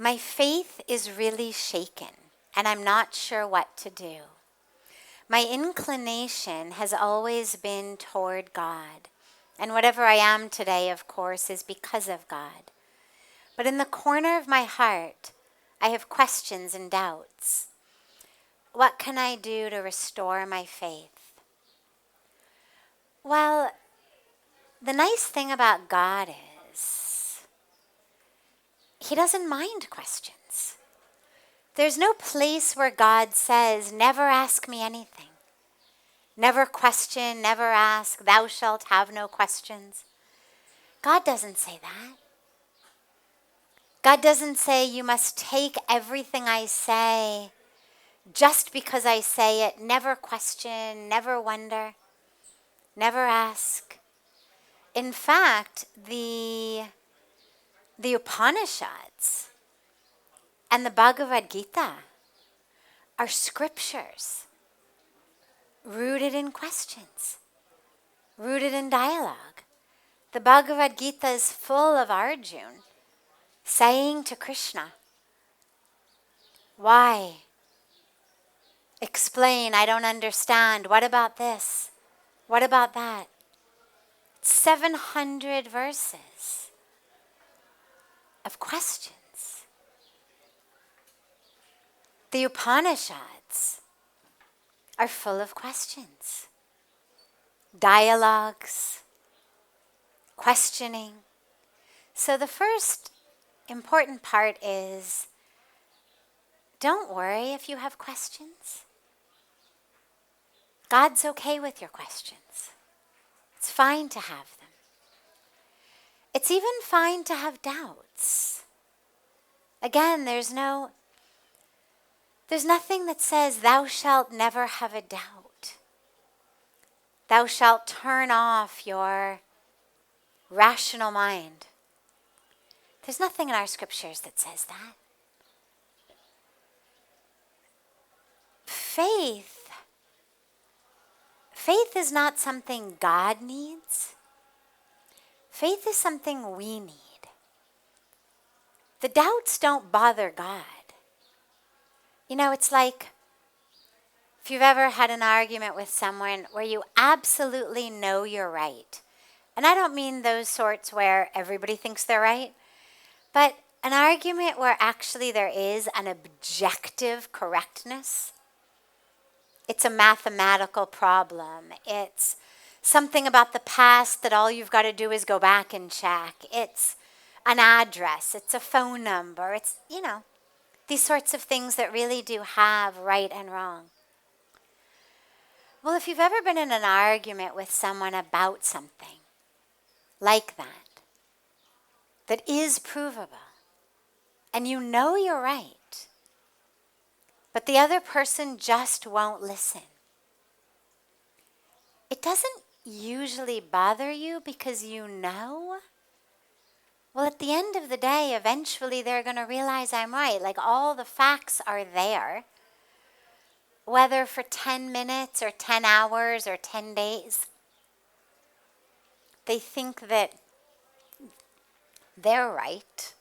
My faith is really shaken, and I'm not sure what to do. My inclination has always been toward God, and whatever I am today, of course, is because of God. But in the corner of my heart, I have questions and doubts. What can I do to restore my faith? Well, the nice thing about God is He doesn't mind questions. There's no place where God says, never ask me anything. Never question, never ask, thou shalt have no questions. God doesn't say that. God doesn't say you must take everything I say just because I say it. Never question, never wonder, never ask. In fact, the Upanishads and the Bhagavad Gita are scriptures rooted in questions, rooted in dialogue. The Bhagavad Gita is full of Arjuna saying to Krishna, why? Explain, I don't understand. What about this? What about that? 700 verses of questions. The Upanishads are full of questions, dialogues, questioning. So the first important part is, don't worry if you have questions. God's okay with your questions. It's fine to have them. It's even fine to have doubts. Again, there's nothing that says thou shalt never have a doubt. Thou shalt turn off your rational mind. There's nothing in our scriptures that says that. Faith is not something God needs. Faith is something we need. The doubts don't bother God. You know, it's like if you've ever had an argument with someone where you absolutely know you're right. And I don't mean those sorts where everybody thinks they're right, but an argument where actually there is an objective correctness. It's a mathematical problem. It's something about the past that all you've got to do is go back and check. It's an address. It's a phone number. It's, these sorts of things that really do have right and wrong. Well, if you've ever been in an argument with someone about something like that is provable, and you know you're right, but the other person just won't listen, it doesn't usually bother you because you know. Well, at the end of the day, eventually they're going to realize I'm right. Like all the facts are there. Whether for 10 minutes or 10 hours or 10 days, they think that they're right.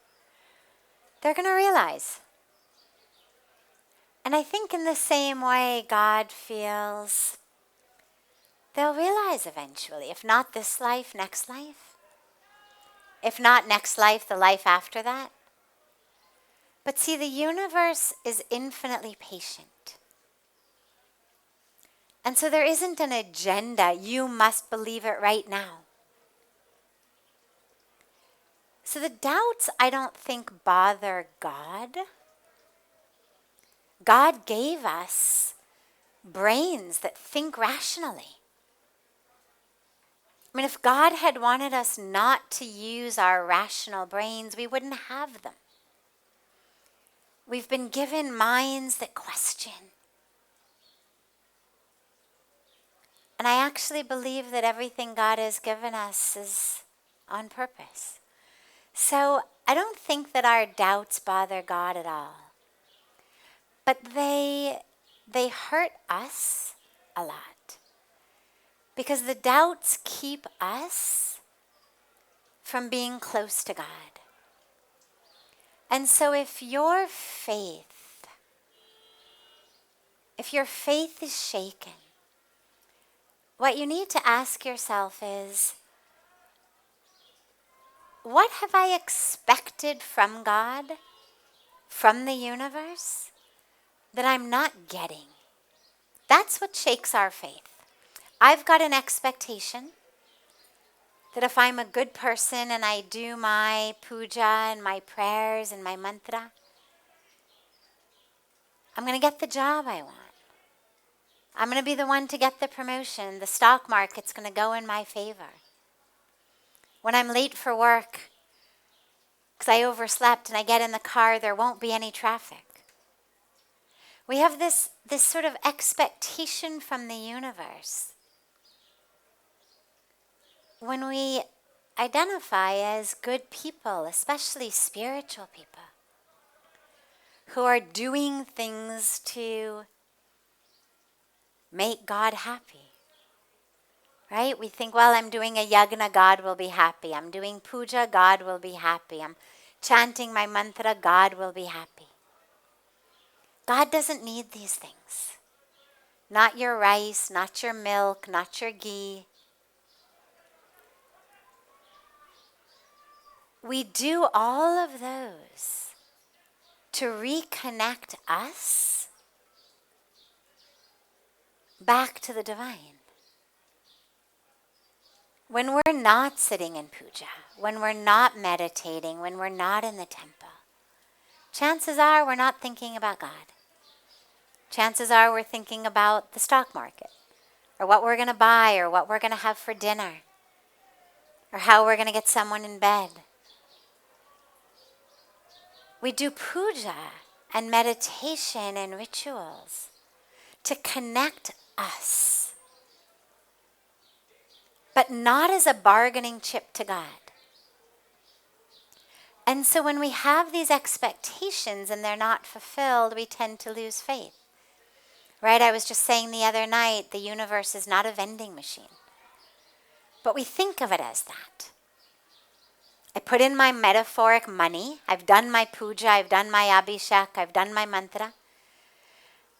They're going to realize. And I think in the same way God feels, they'll realize eventually. If not this life, next life. If not next life, the life after that. But see, the universe is infinitely patient. And so there isn't an agenda, you must believe it right now. So the doubts, I don't think, bother God. God gave us brains that think rationally. I mean, if God had wanted us not to use our rational brains, we wouldn't have them. We've been given minds that question. And I actually believe that everything God has given us is on purpose. So I don't think that our doubts bother God at all. But they hurt us a lot. Because the doubts keep us from being close to God. And so if your faith is shaken, what you need to ask yourself is, what have I expected from God, from the universe, that I'm not getting? That's what shakes our faith. I've got an expectation that if I'm a good person and I do my puja and my prayers and my mantra, I'm going to get the job I want. I'm going to be the one to get the promotion. The stock market's going to go in my favor. When I'm late for work because I overslept and I get in the car, there won't be any traffic. We have this sort of expectation from the universe. When we identify as good people, especially spiritual people, who are doing things to make God happy, right? We think, well, I'm doing a yagna, God will be happy. I'm doing puja, God will be happy. I'm chanting my mantra, God will be happy. God doesn't need these things. Not your rice, not your milk, not your ghee. We do all of those to reconnect us back to the divine. When we're not sitting in puja, when we're not meditating, when we're not in the temple, chances are we're not thinking about God. Chances are we're thinking about the stock market, or what we're going to buy, or what we're going to have for dinner, or how we're going to get someone in bed. We do puja and meditation and rituals to connect us, but not as a bargaining chip to God. And so when we have these expectations and they're not fulfilled, we tend to lose faith. Right? I was just saying the other night, the universe is not a vending machine. But we think of it as that. I put in my metaphoric money. I've done my puja, I've done my abhishek, I've done my mantra.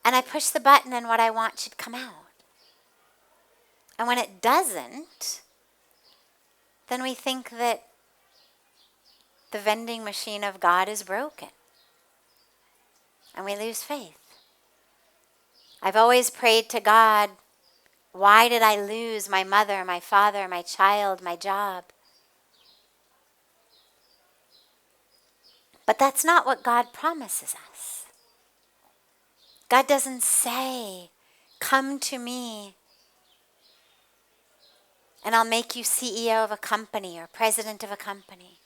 And I push the button and what I want should come out. And when it doesn't, then we think that the vending machine of God is broken. And we lose faith. I've always prayed to God, why did I lose my mother, my father, my child, my job? But that's not what God promises us. God doesn't say, come to me and I'll make you CEO of a company or president of a company.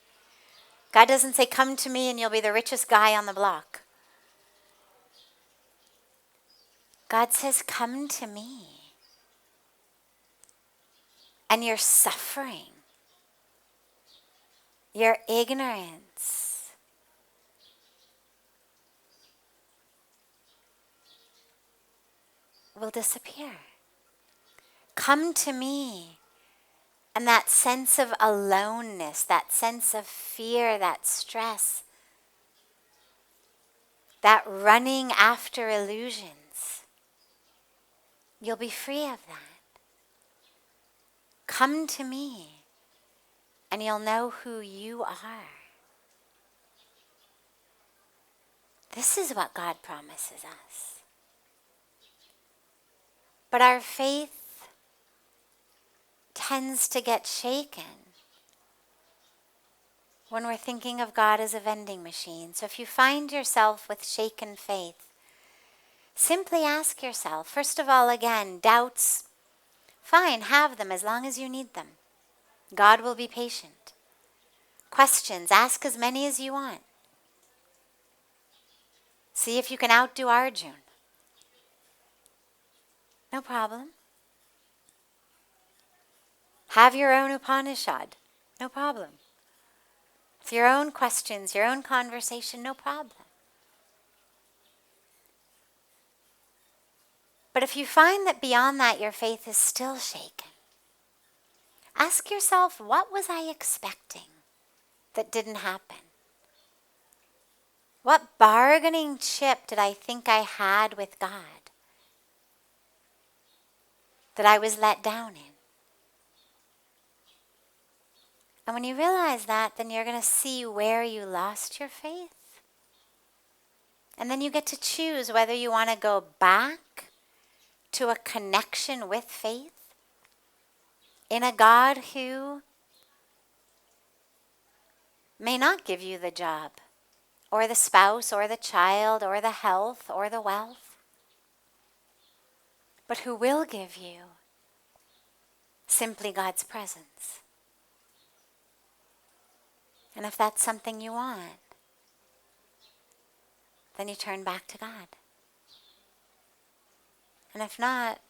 God doesn't say, come to me and you'll be the richest guy on the block. God says, come to me. And your suffering, your ignorance, will disappear. Come to me. And that sense of aloneness, that sense of fear, that stress, that running after illusions, you'll be free of that. Come to me, and you'll know who you are. This is what God promises us. But our faith tends to get shaken when we're thinking of God as a vending machine. So if you find yourself with shaken faith, simply ask yourself, first of all, again, doubts, fine, have them as long as you need them. God will be patient. Questions, ask as many as you want. See if you can outdo Arjun. No problem. Have your own Upanishad. No problem. With your own questions, your own conversation, no problem. But if you find that beyond that your faith is still shaken, ask yourself, what was I expecting that didn't happen? What bargaining chip did I think I had with God that I was let down in? And when you realize that, then you're going to see where you lost your faith. And then you get to choose whether you want to go back to a connection with faith in a God who may not give you the job, or the spouse, or the child, or the health, or the wealth, but who will give you simply God's presence. And if that's something you want, then you turn back to God. And if not,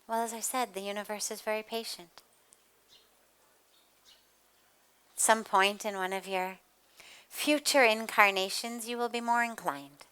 well, as I said, the universe is very patient. At some point in one of your future incarnations, you will be more inclined